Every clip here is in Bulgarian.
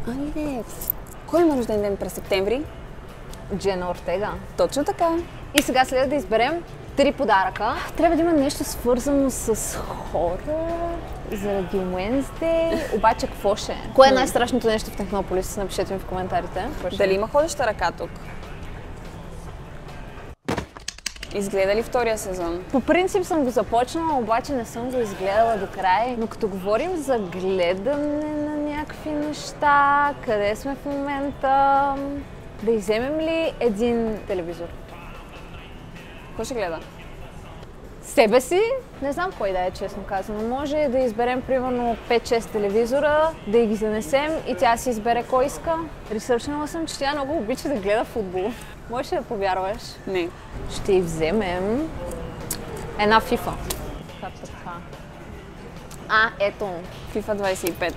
Айде! Кой има рожден ден през септември? Джена Ортега. Точно така. И сега следва да изберем 3 подаръка. Трябва да има нещо свързано с хора, заради Уенсдей. Обаче какво ще е? Кое е най-страшното нещо в Технополис? Напишете ми в коментарите. Дали има ходеща ръка тук? Изгледа ли втория сезон? По принцип съм го започнала, обаче не съм го изгледала до край. Но като говорим за гледане на някакви неща, къде сме в момента, да иземем ли един телевизор? Кой ще гледа? Себе си? Не знам кой да е, честно казано. Може да изберем примерно 5-6 телевизора, да ги занесем и тя си избере кой иска. Ресърчнала съм, че тя много обича да гледа футбол. Можеш ли да повярваш? Не. Ще й вземем една FIFA. Така. Ето. FIFA 25.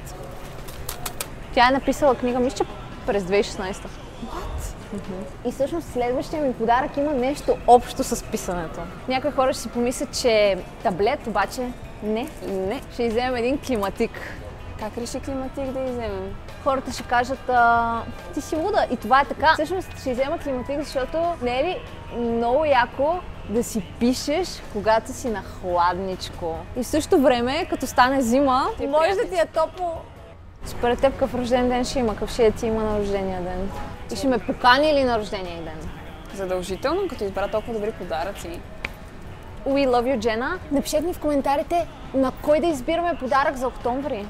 Тя е написала книга, мисля, че през 2016. What? И всъщност следващия ми подарък има нещо общо с писането. Някои хора ще си помислят, че е таблет, обаче не. Ще вземем един климатик. Как реши климатик да иземем? Хората ще кажат, ти си луда. И това е така. Всъщност ще взема климатик, защото не е ли много яко да си пишеш, когато си на хладничко. И в същото време, като стане зима, може да ти е топло. Според теб какъв рожден ден ще има? Какъв ще ти има на рождения ден? И ще ме покани или на рождения ден? Задължително, като избра толкова добри подаръци. We love you, Jenna. Напишете ни в коментарите на кой да избираме подарък за октомври.